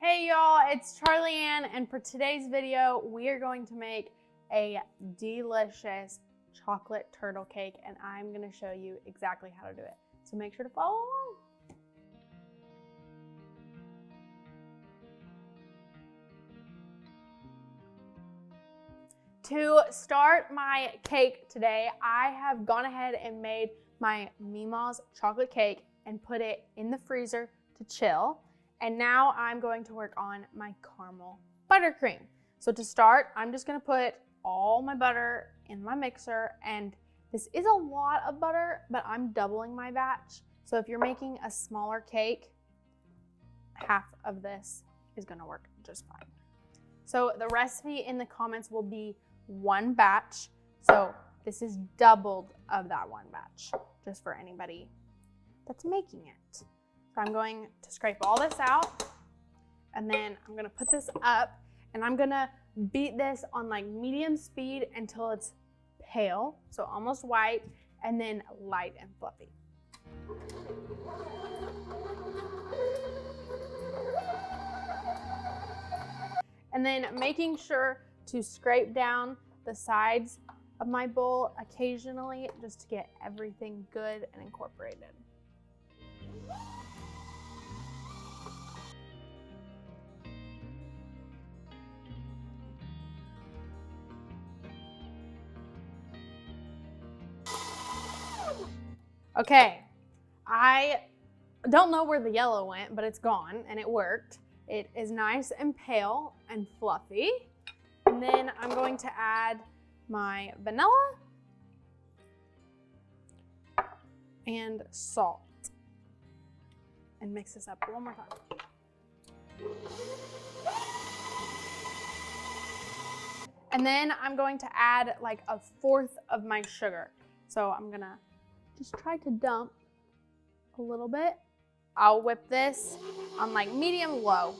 Hey y'all, it's Charli Ann, and for today's video, we are going to make a delicious chocolate turtle cake, and I'm gonna show you exactly how to do it. So make sure to follow along. To start my cake today, I have gone ahead and made my Mima's chocolate cake and put it in the freezer to chill. And now I'm going to work on my caramel buttercream. So to start, I'm just gonna put all my butter in my mixer, and this is a lot of butter, but I'm doubling my batch. So if you're making a smaller cake, half of this is gonna work just fine. So the recipe in the comments will be one batch. So this is doubled of that one batch, just for anybody that's making it. So I'm going to scrape all this out, and then I'm gonna put this up, and I'm gonna beat this on like medium speed until it's pale, so almost white, and then light and fluffy. And then making sure to scrape down the sides of my bowl occasionally just to get everything good and incorporated. Okay, I don't know where the yellow went, but it's gone and it worked. It is nice and pale and fluffy. And then I'm going to add my vanilla and salt and mix this up one more time. And then I'm going to add like a fourth of my sugar. So I'm gonna just try to dump a little bit. I'll whip this on like medium low.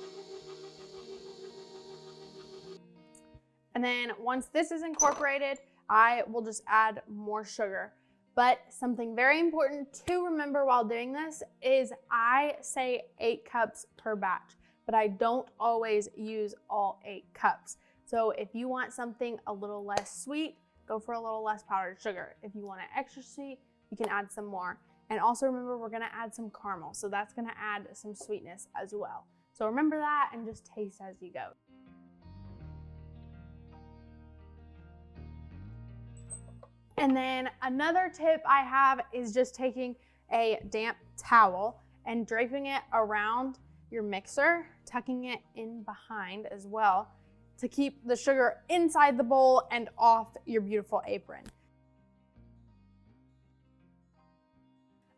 And then once this is incorporated, I will just add more sugar. But something very important to remember while doing this is I say 8 cups per batch, but I don't always use all 8 cups. So if you want something a little less sweet, go for a little less powdered sugar. If you want it extra sweet, you can add some more. And also remember, we're gonna add some caramel, so that's gonna add some sweetness as well. So remember that and just taste as you go. And then another tip I have is just taking a damp towel and draping it around your mixer, tucking it in behind as well to keep the sugar inside the bowl and off your beautiful apron.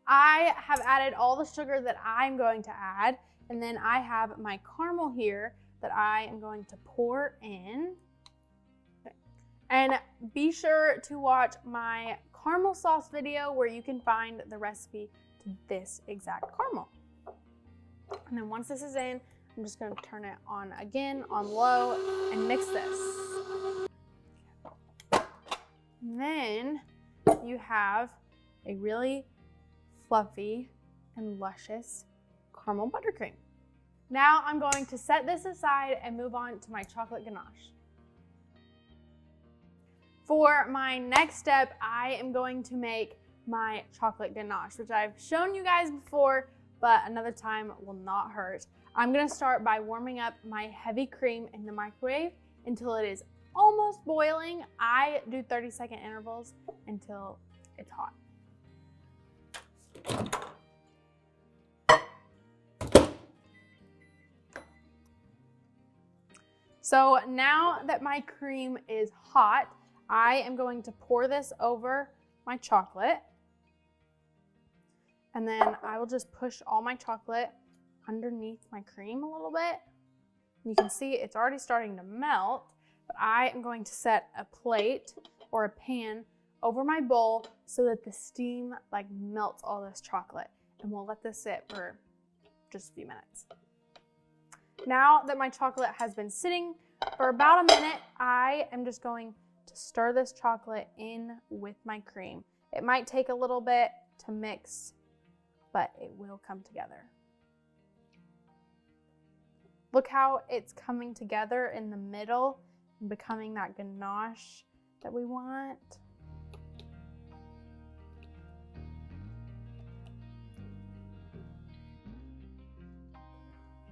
I have added all the sugar that I'm going to add, and then I have my caramel here that I am going to pour in. Okay. And be sure to watch my caramel sauce video where you can find the recipe to this exact caramel. And then once this is in, I'm just going to turn it on again on low and mix this. And then you have a really fluffy and luscious caramel buttercream. Now I'm going to set this aside and move on to my chocolate ganache. For my next step, I am going to make my chocolate ganache, which I've shown you guys before, but another time will not hurt. I'm gonna start by warming up my heavy cream in the microwave until it is almost boiling. I do 30-second intervals until it's hot. So now that my cream is hot, I am going to pour this over my chocolate. And then I will just push all my chocolate underneath my cream a little bit. You can see it's already starting to melt, but I am going to set a plate or a pan over my bowl so that the steam like melts all this chocolate, and we'll let this sit for just a few minutes. Now that my chocolate has been sitting for about a minute, I am just going to stir this chocolate in with my cream. It might take a little bit to mix, but it will come together. Look how it's coming together in the middle and becoming that ganache that we want.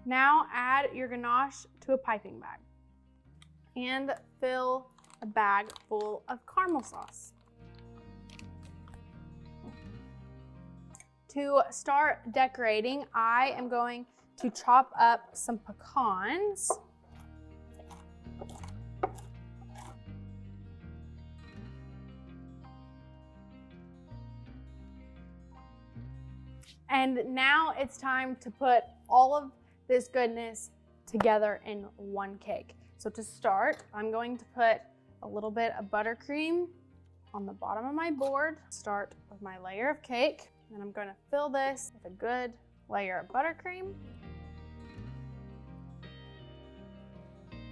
Now add your ganache to a piping bag and fill a bag full of caramel sauce. To start decorating, I am going to chop up some pecans. And now it's time to put all of this goodness together in one cake. So to start, I'm going to put a little bit of buttercream on the bottom of my board. Start with my layer of cake, and I'm going to fill this with a good layer of buttercream.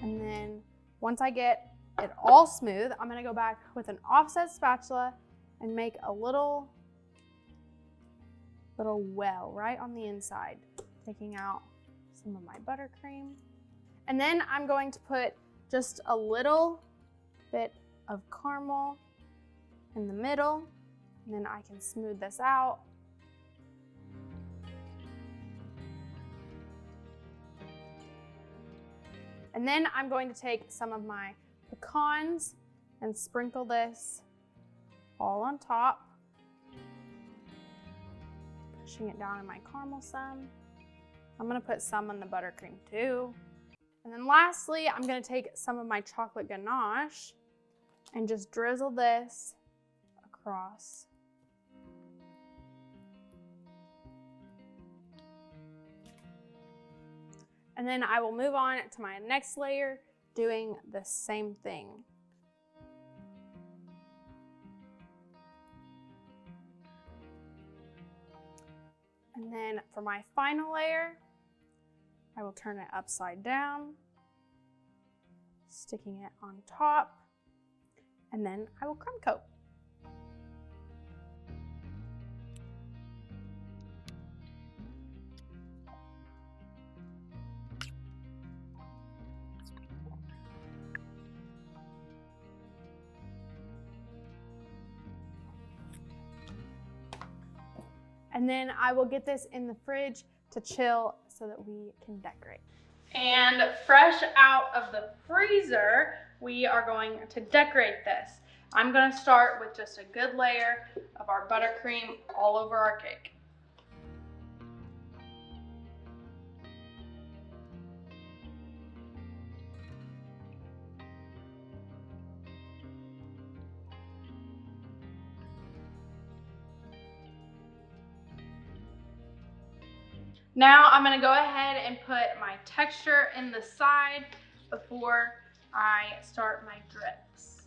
And then once I get it all smooth, I'm going to go back with an offset spatula and make a little well right on the inside, taking out some of my buttercream. And then I'm going to put just a little bit of caramel in the middle, and then I can smooth this out. And then I'm going to take some of my pecans and sprinkle this all on top, pushing it down in my caramel some. I'm gonna put some on the buttercream too. And then lastly, I'm gonna take some of my chocolate ganache and just drizzle this across. And then I will move on to my next layer, doing the same thing. And then for my final layer, I will turn it upside down, sticking it on top, and then I will crumb coat. And then I will get this in the fridge to chill so that we can decorate. And fresh out of the freezer, we are going to decorate this. I'm gonna start with just a good layer of our buttercream all over our cake. Now I'm gonna go ahead and put my texture in the side before I start my drips.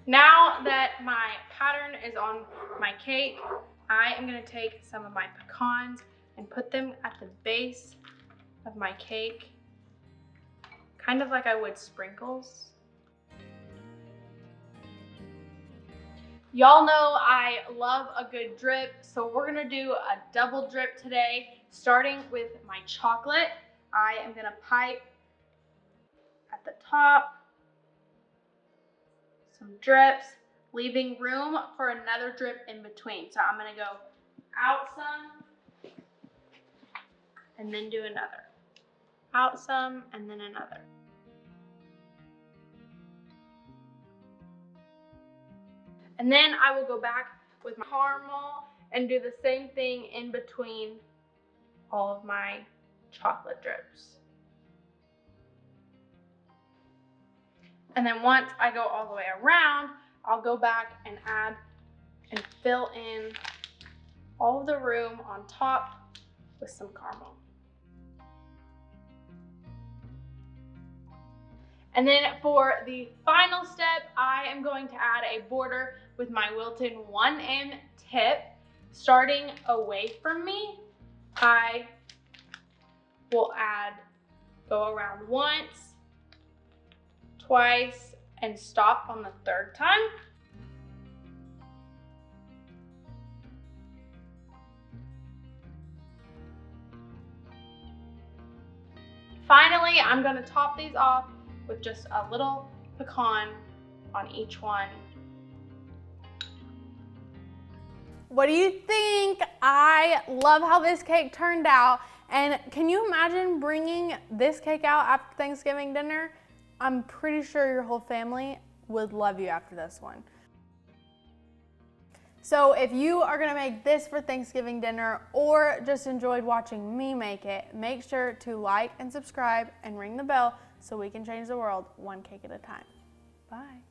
Now that my pattern is on my cake, I am gonna take some of my pecans and put them at the base of my cake, kind of like I would sprinkles. Y'all know I love a good drip, so we're gonna do a double drip today, starting with my chocolate. I am gonna pipe at the top, some drips, leaving room for another drip in between. So I'm gonna go out some, and then do another. Out some, and then another. And then I will go back with my caramel and do the same thing in between all of my chocolate drips. And then once I go all the way around, I'll go back and add and fill in all of the room on top with some caramel. And then for the final step, I am going to add a border with my Wilton 1M tip. Starting away from me, I will go around once, twice, and stop on the third time. Finally, I'm gonna top these off with just a little pecan on each one. What do you think? I love how this cake turned out. And can you imagine bringing this cake out after Thanksgiving dinner? I'm pretty sure your whole family would love you after this one. So if you are gonna make this for Thanksgiving dinner or just enjoyed watching me make it, make sure to like and subscribe and ring the bell so we can change the world one cake at a time. Bye.